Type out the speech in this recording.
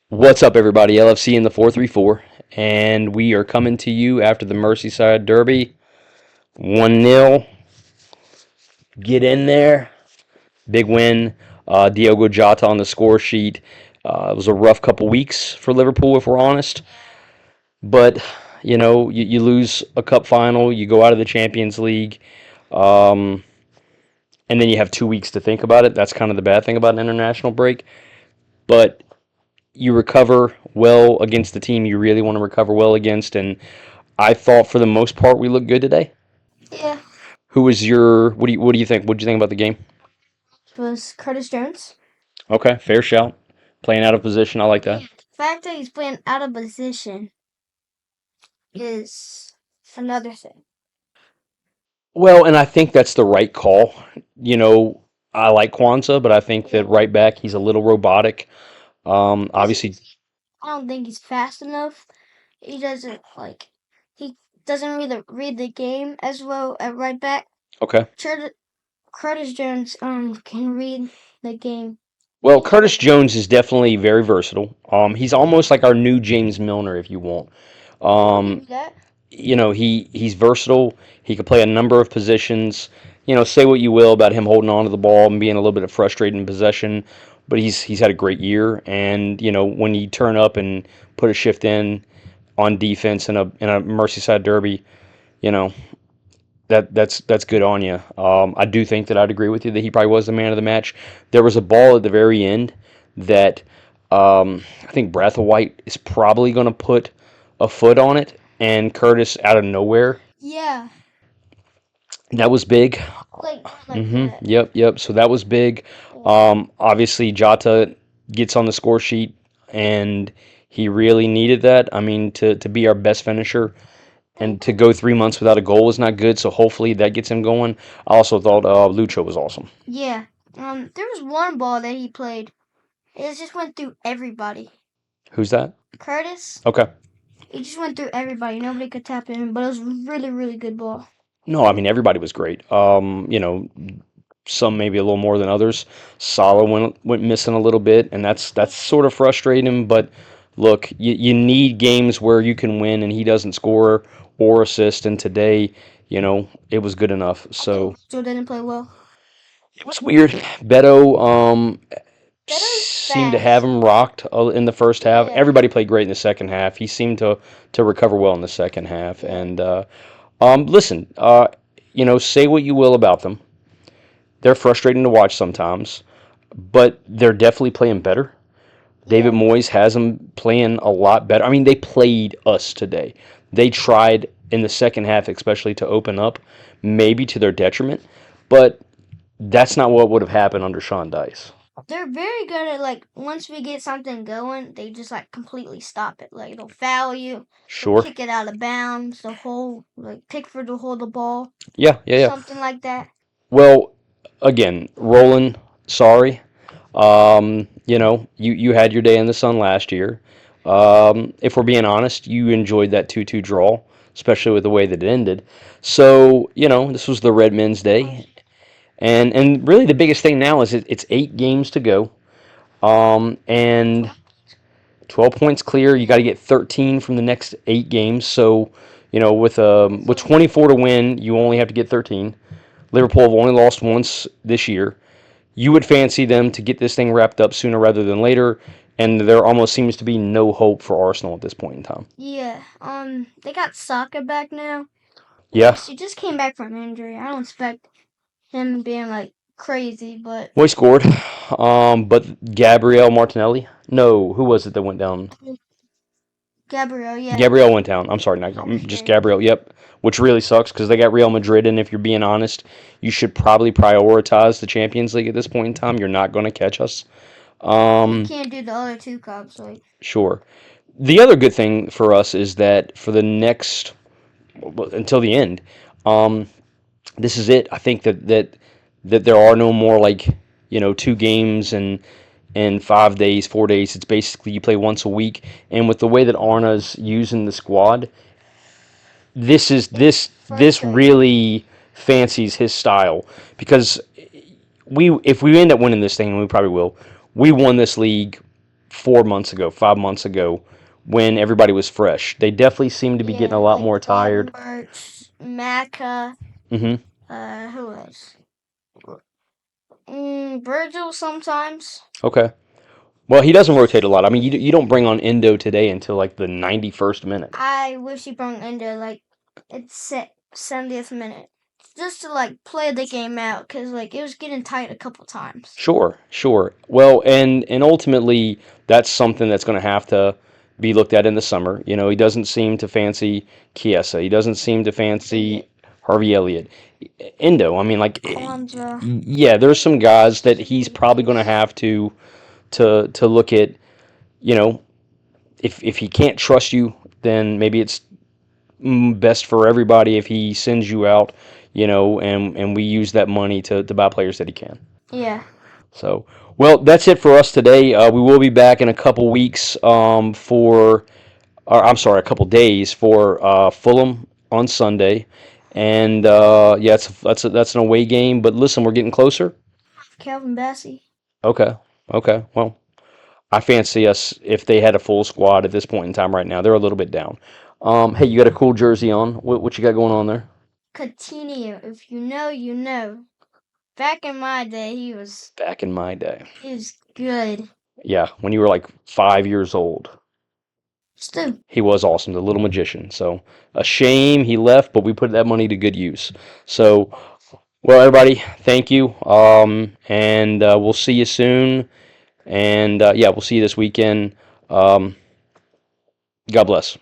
What's up, everybody? LFC in the 434, and we are coming to you after the Merseyside Derby. 1-0. Get in there. Big win. Diogo Jota on the score sheet. It was a rough couple weeks for Liverpool, if we're honest. But, you lose a cup final, you go out of the Champions League, um, and then you have 2 weeks to think about it. That's kind of the bad thing about an international break. But you recover well against the team you really want to recover well against, and I thought for the most part we looked good today. Yeah, Who was your? What do you think? What do you think about the game? it was Curtis Jones. Okay, fair shout. Playing out of position, I like that. The fact that he's playing out of position is another thing. Well, and I think that's the right call. You know, I like Kwanzaa, but I think that right back he's a little robotic. Obviously, I don't think he's fast enough. He doesn't really read the game as well at right back. okay. Curtis Jones can read the game. Well, Curtis Jones is definitely very versatile. He's almost like our new James Milner, if you want. Um, That he's versatile. He can play a number of positions. Say what you will about him holding on to the ball and being a little bit frustrated in possession, but he's had a great year. And when you turn up and put a shift in on defense in a Merseyside derby, you know that's good on you. I do think that I'd agree with you that he probably was the man of the match. There was a ball at the very end that I think Brathwaite is probably going to put a foot on it, and Curtis out of nowhere. yeah, That was big. like that. Yep. So that was big. Obviously, Jota gets on the score sheet, and he really needed that. I mean, to be our best finisher and to go 3 months without a goal is not good. So hopefully that gets him going. I also thought Lucho was awesome. Yeah. There was one ball that he played. It just went through everybody. Who's that? Curtis. Okay. It just went through everybody. Nobody could tap in, but it was really, really good ball. No, I mean everybody was great. Some maybe a little more than others. Salah went missing a little bit, and that's sort of frustrating. But look, you need games where you can win, and he doesn't score or assist. And today, it was good enough. So Still didn't play well. it was weird. Beto Beto's seemed to have fast. him rocked in the first half. Yeah. Everybody played great in the second half. He seemed to recover well in the second half. And listen, say what you will about them. They're frustrating to watch sometimes, but they're definitely playing better. David Moyes has them playing a lot better. I mean, they played us today. They tried in the second half, especially to open up, maybe to their detriment, but that's not what would have happened under Sean Dice. They're very good at once we get something going, they just completely stop it. Like they'll foul you, they'll Sure. kick it out of bounds, they'll hold Pickford will hold the ball, Yeah. something like that. Well, again, Roland, sorry. You had your day in the sun last year. If we're being honest, you enjoyed that 2-2 draw, especially with the way that it ended. So, this was the Red Men's Day. And really the biggest thing now is it's 8 games to go. And 12 points clear. You got to get 13 from the next 8 games. So, with 24 to win, you only have to get 13. Liverpool have only lost once this year. You would fancy them to get this thing wrapped up sooner rather than later, and there almost seems to be no hope for Arsenal at this point in time. Yeah. They got Saka back now. Yeah, He just came back from injury. I don't expect him being crazy, but well, he scored. But Gabriel Martinelli? No, who was it that went down? Gabriel, yeah. Gabriel went down. I'm sorry, not just Gabriel. Yep, which really sucks because they got Real Madrid, and if you're being honest, you should probably prioritize the Champions League at this point in time. You're not going to catch us. You can't do the other two cups. Sure. The other good thing for us is that for the next until the end, um, this is it. I think that there are no more 2 games and 5 days, 4 days. It's basically you play once a week, and with the way that Arna's using the squad, this really fancies his style because if we end up winning this thing, and we probably will, we won this league 4 months ago, 5 months ago, when everybody was fresh. They definitely seem to be getting a Yeah, lot like more tired. Birch, Maka, Hmm. who else? Virgil sometimes. Okay. Well, he doesn't rotate a lot. I mean, you don't bring on Endo today until like the 91st minute. I wish he brought Ender like it's 70th minute. Just to like play the game out, cause like it was getting tight a couple times. Sure, sure. Well, and ultimately that's something that's going to have to be looked at in the summer. You know, he doesn't seem to fancy Chiesa. He doesn't seem to fancy Elliott, Harvey Elliott. Endo, I mean, like, Kwanzaa. yeah, there's some guys that he's probably going to have to look at. You know, if he can't trust you, then maybe it's best for everybody if he sends you out. You know, and we use that money to buy players that he can. Yeah. So, well, that's it for us today. We will be back in a couple weeks or I'm sorry, a couple days for Fulham on Sunday, and yeah, that's an away game. But listen, we're getting closer. Calvin Bassey. Okay, okay. Well, I fancy us if they had a full squad at this point in time right now. They're a little bit down. Hey, you got a cool jersey on. What you got going on there? Coutinho. If you know, you know. Back in my day, Back in my day. he was good. Yeah, when you were like 5 years old. Still, He was awesome, the little magician. So a shame he left, but we put that money to good use. So, well, everybody, thank you, and we'll see you soon. And yeah, we'll see you this weekend. God bless.